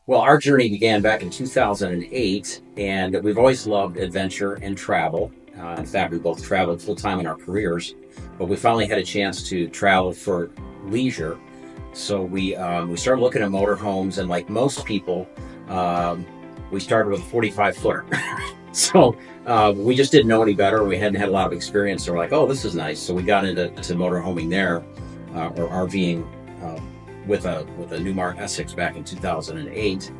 Well, our journey began back in 2008, and we've always loved adventure and travel. In fact, we both traveled full time in our careers, but we finally had a chance to travel for leisure. So we started looking at motorhomes, and like most people, um, we started with a 45 footer. So we just didn't know any better. We hadn't had a lot of experience. So we're like, oh, this is nice. So we got into motorhoming there, or RVing. With a Newmar Essex back in 2008.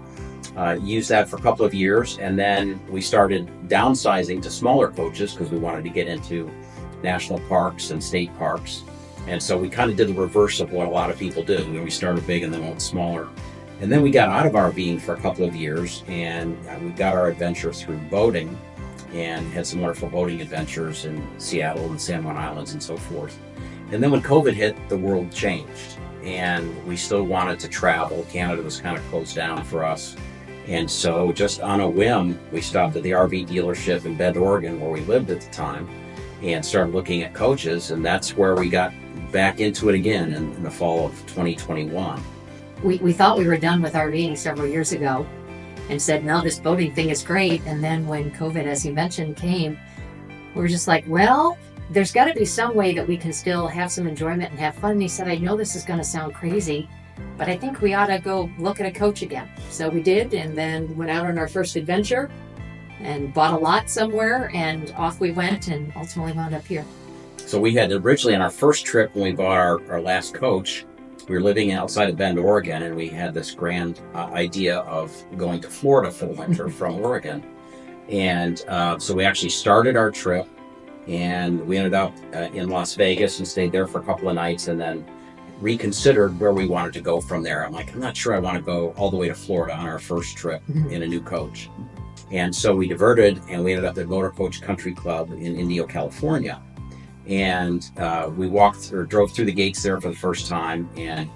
Used that for a couple of years, and then we started downsizing to smaller coaches because we wanted to get into national parks and state parks. And so we kind of did the reverse of what a lot of people do. We started big and then went smaller. And then we got out of RVing for a couple of years, and we got our adventure through boating and had some wonderful boating adventures in Seattle and San Juan Islands and so forth. And then when COVID hit, the world changed, and we still wanted to travel. Canada was kind of closed down for us. And so just on a whim, we stopped at the RV dealership in Bend, Oregon, where we lived at the time, and started looking at coaches. And that's where we got back into it again in the fall of 2021. We thought we were done with RVing several years ago and said, no, this boating thing is great. And then when COVID, as you mentioned, came, we were just like, well, there's got to be some way that we can still have some enjoyment and have fun. And he said, I know this is going to sound crazy, but I think we ought to go look at a coach again. So we did, and then went out on our first adventure and bought a lot somewhere, and off we went, and ultimately wound up here. So we had originally on our first trip when we bought our last coach, we were living outside of Bend, Oregon, and we had this grand idea of going to Florida for the winter from Oregon. And so we actually started our trip, and we ended up in Las Vegas and stayed there for a couple of nights, and then reconsidered where we wanted to go from there. I'm like, I'm not sure I want to go all the way to Florida on our first trip in a new coach. And so we diverted, and we ended up at Motorcoach Country Club in Indio, California. And we drove through the gates there for the first time, and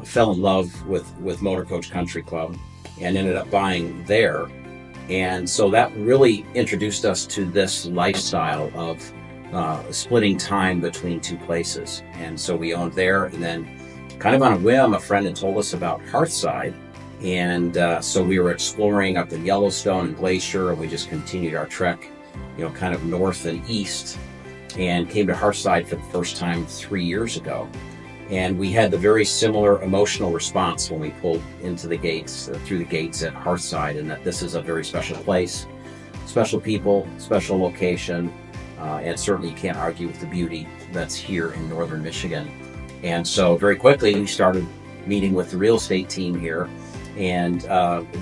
fell in love with Motorcoach Country Club, and ended up buying there. And so that really introduced us to this lifestyle of splitting time between two places. And so we owned there, and then kind of on a whim, a friend had told us about Hearthside. And so we were exploring up in Yellowstone and Glacier, and we just continued our trek, kind of north and east, and came to Hearthside for the first time 3 years ago. And we had the very similar emotional response when we pulled into the gates, through the gates at Hearthside, and that this is a very special place, special people, special location, and certainly you can't argue with the beauty that's here in northern Michigan. And so very quickly we started meeting with the real estate team here, and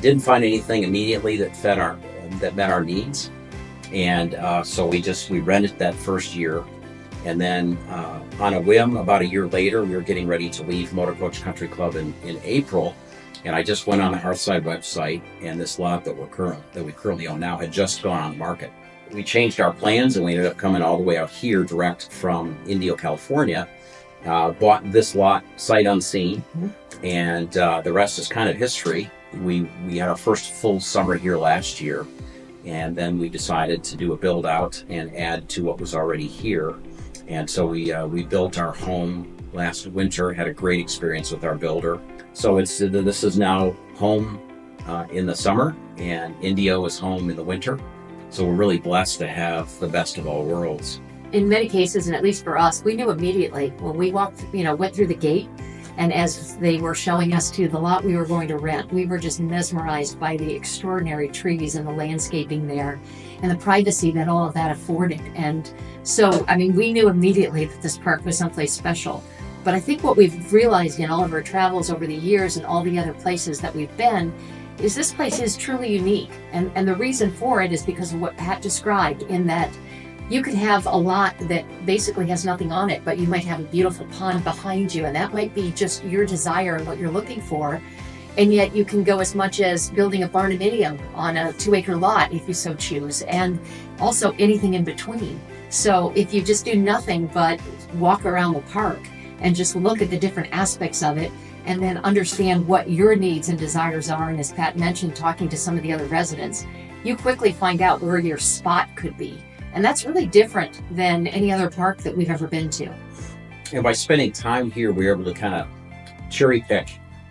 didn't find anything immediately that met our needs. And so we rented that first year. And then on a whim, about a year later, we were getting ready to leave Motorcoach Country Club in April. And I just went on the Hearthside website, and this lot that we currently own now had just gone on the market. We changed our plans, and we ended up coming all the way out here direct from Indio, California. Bought this lot sight unseen, and the rest is kind of history. We had our first full summer here last year, and then we decided to do a build out and add to what was already here. And so we built our home last winter, had a great experience with our builder. So this is now home in the summer, and Indio is home in the winter. So we're really blessed to have the best of all worlds. In many cases, and at least for us, we knew immediately when we went through the gate, and as they were showing us to the lot we were going to rent, we were just mesmerized by the extraordinary trees and the landscaping there and the privacy that all of that afforded. And so, we knew immediately that this park was someplace special. But I think what we've realized in all of our travels over the years and all the other places that we've been is this place is truly unique. And the reason for it is because of what Pat described, in that you could have a lot that basically has nothing on it, but you might have a beautiful pond behind you, and that might be just your desire and what you're looking for. And yet you can go as much as building a barnuminium on a 2-acre lot if you so choose, and also anything in between. So if you just do nothing but walk around the park and just look at the different aspects of it, and then understand what your needs and desires are, and as Pat mentioned, talking to some of the other residents, you quickly find out where your spot could be. And that's really different than any other park that we've ever been to. And by spending time here, we were able to kind of cherry pick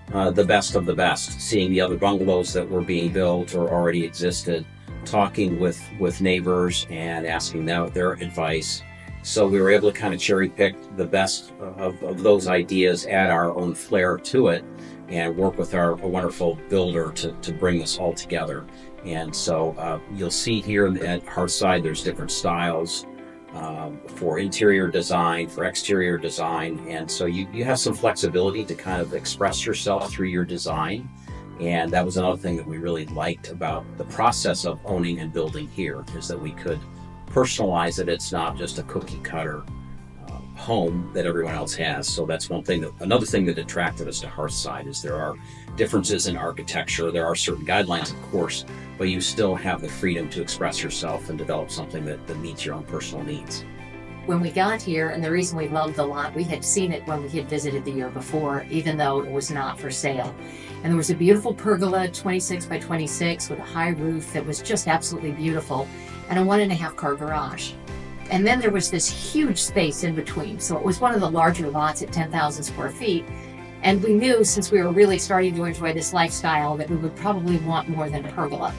the best of the best, seeing the other bungalows that were being built or already existed, talking with neighbors and asking them their advice. So we were able to kind of cherry pick the best of those ideas, add our own flair to it, and work with our wonderful builder to bring this all together. And so you'll see here at Hearthside, there's different styles for interior design, for exterior design. And so you have some flexibility to kind of express yourself through your design. And that was another thing that we really liked about the process of owning and building here, is that we could personalize it. It's not just a cookie cutter home that everyone else has. So that's another thing that attracted us to Hearthside, is there are differences in architecture. There are certain guidelines, of course, but you still have the freedom to express yourself and develop something that meets your own personal needs. When we got here, and the reason we loved the lot, we had seen it when we had visited the year before, even though it was not for sale. And there was a beautiful pergola, 26 by 26, with a high roof that was just absolutely beautiful, and a 1.5 car garage. And then there was this huge space in between. So it was one of the larger lots at 10,000 square feet. And we knew, since we were really starting to enjoy this lifestyle, that we would probably want more than a pergola.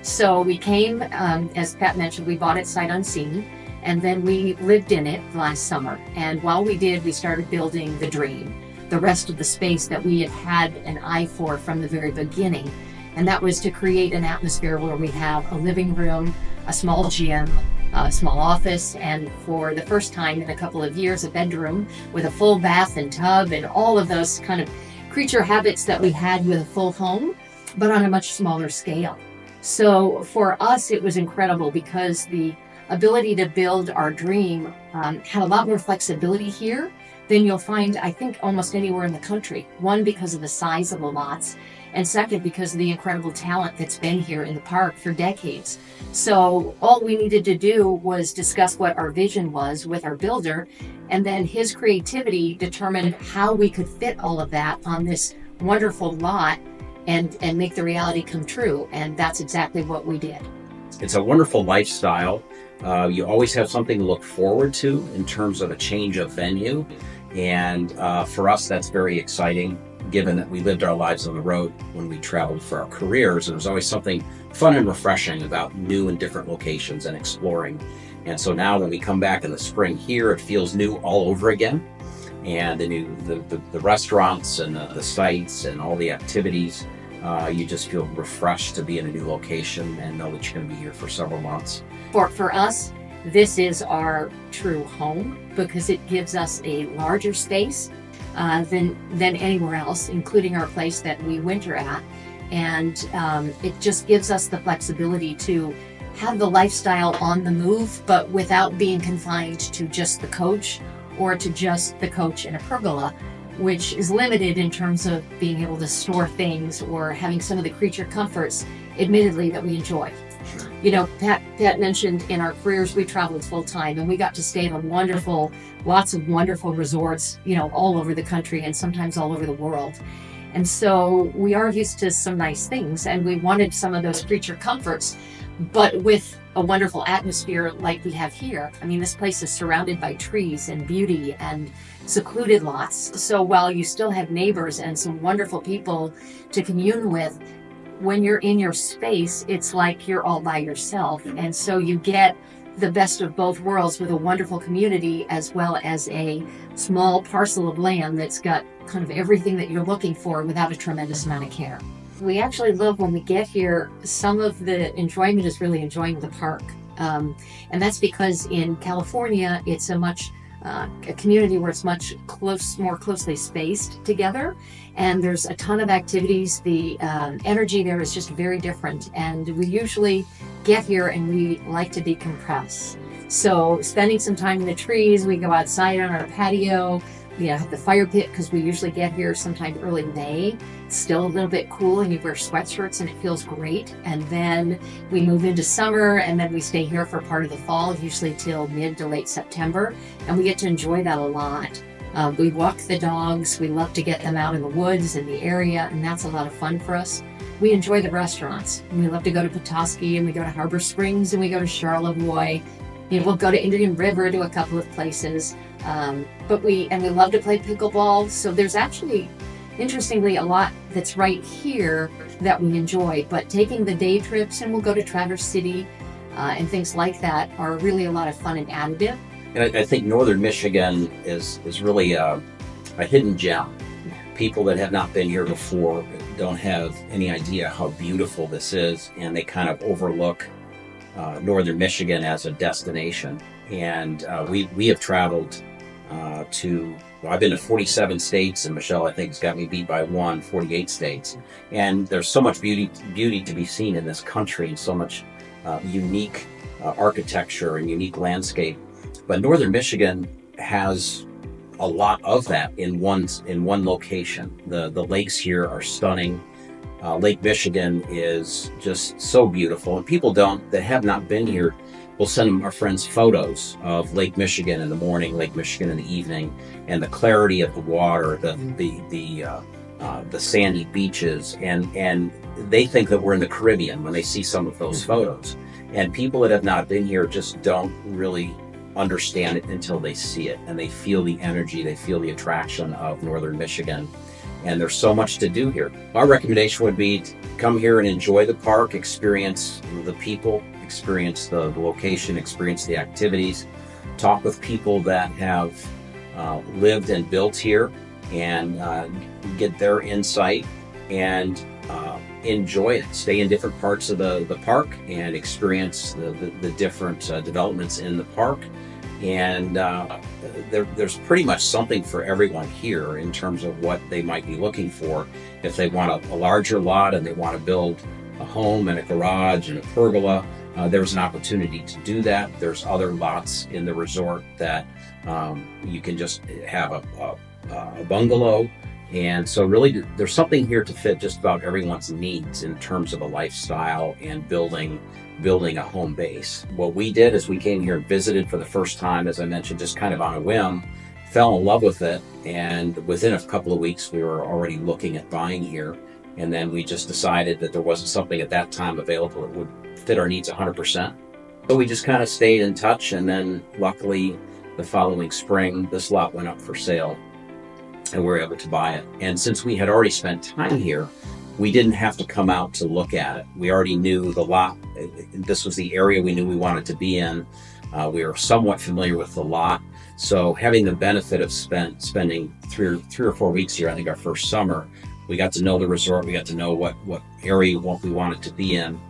So we came, as Pat mentioned, we bought it sight unseen, and then we lived in it last summer. And while we did, we started building the dream, the rest of the space that we had had an eye for from the very beginning. And that was to create an atmosphere where we have a living room, a small gym, a small office, and for the first time in a couple of years, a bedroom with a full bath and tub and all of those kind of creature habits that we had with a full home, but on a much smaller scale. So for us, it was incredible, because the ability to build our dream had a lot more flexibility here than you'll find, I think, almost anywhere in the country. One, because of the size of the lots, and second, because of the incredible talent that's been here in the park for decades. So all we needed to do was discuss what our vision was with our builder, and then his creativity determined how we could fit all of that on this wonderful lot and make the reality come true. And that's exactly what we did. It's a wonderful lifestyle. You always have something to look forward to in terms of a change of venue. And for us, that's very exciting, given that we lived our lives on the road when we traveled for our careers. There was always something fun and refreshing about new and different locations and exploring. And so now when we come back in the spring here, it feels new all over again. And the restaurants and the sites and all the activities, you just feel refreshed to be in a new location and know that you're going to be here for several months. For us, this is our true home, because it gives us a larger space than anywhere else, including our place that we winter at. And it just gives us the flexibility to have the lifestyle on the move, but without being confined to just the coach or to just the coach and a pergola, which is limited in terms of being able to store things or having some of the creature comforts, admittedly, that we enjoy. You know, Pat mentioned in our careers, we traveled full time, and we got to stay in lots of wonderful resorts, all over the country and sometimes all over the world. And so we are used to some nice things, and we wanted some of those creature comforts, but with a wonderful atmosphere like we have here. I mean, this place is surrounded by trees and beauty and secluded lots. So while you still have neighbors and some wonderful people to commune with, when you're in your space, it's like you're all by yourself. And so you get the best of both worlds, with a wonderful community as well as a small parcel of land that's got kind of everything that you're looking for without a tremendous amount of care. We actually love, when we get here, some of the enjoyment is really enjoying the park. And that's because in California, it's a community where it's more closely spaced together, and there's a ton of activities. The energy there is just very different, and we usually get here and we like to decompress. So spending some time in the trees, we go outside on our patio, have the fire pit, because we usually get here sometime early May. It's still a little bit cool, and you wear sweatshirts and it feels great. And then we move into summer, and then we stay here for part of the fall, usually till mid to late September, and we get to enjoy that a lot. We walk the dogs, we love to get them out in the woods in the area, and that's a lot of fun for us. We enjoy the restaurants, and we love to go to Petoskey, and we go to Harbor Springs, and we go to Charlevoix. We'll go to Indian River to a couple of places, but we love to play pickleball. So there's actually interestingly, a lot that's right here that we enjoy, but taking the day trips, and we'll go to Traverse City and things like that, are really a lot of fun and additive. And I think Northern Michigan is really a hidden gem. People that have not been here before don't have any idea how beautiful this is, and they kind of overlook Northern Michigan as a destination. And we have traveled I've been to 47 states, and Michelle, I think, has got me beat by 48 states. And there's so much beauty to be seen in this country, and so much unique architecture and unique landscape. But Northern Michigan has a lot of that in one location. The lakes here are stunning. Lake Michigan is just so beautiful, and people that have not been here, we'll send our friends photos of Lake Michigan in the morning, Lake Michigan in the evening, and the clarity of the water, the sandy beaches, and they think that we're in the Caribbean when they see some of those photos. And people that have not been here just don't really understand it until they see it, and they feel the energy, they feel the attraction of Northern Michigan. And there's so much to do here. Our recommendation would be to come here and enjoy the park, experience the people, experience the location, experience the activities, talk with people that have lived and built here, and get their insight, and enjoy it. Stay in different parts of the park and experience the different developments in the park. And there's pretty much something for everyone here in terms of what they might be looking for. If they want a larger lot and they want to build a home and a garage and a pergola, there's an opportunity to do that. There's other lots in the resort that you can just have a bungalow. And so really there's something here to fit just about everyone's needs in terms of a lifestyle and building a home base. What we did is we came here and visited for the first time, as I mentioned, just kind of on a whim, fell in love with it, and within a couple of weeks we were already looking at buying here. And then we just decided that there wasn't something at that time available that would fit our needs 100%. So we just kind of stayed in touch, and then luckily the following spring this lot went up for sale and we were able to buy it. And since we had already spent time here, we didn't have to come out to look at it. We already knew the lot. This was the area we knew we wanted to be in. We were somewhat familiar with the lot. So having the benefit of spending three or 4 weeks here, I think our first summer, we got to know the resort. We got to know what area we wanted to be in.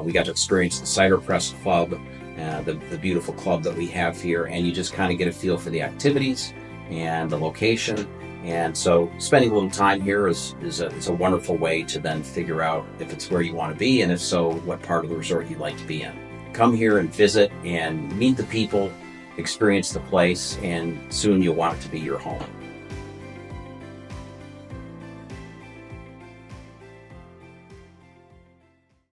We got to experience the Cider Press Club, the beautiful club that we have here. And you just kind of get a feel for the activities and the location. And so spending a little time here is a wonderful way to then figure out if it's where you want to be, and if so, what part of the resort you'd like to be in. Come here and visit and meet the people, experience the place, and soon you'll want it to be your home.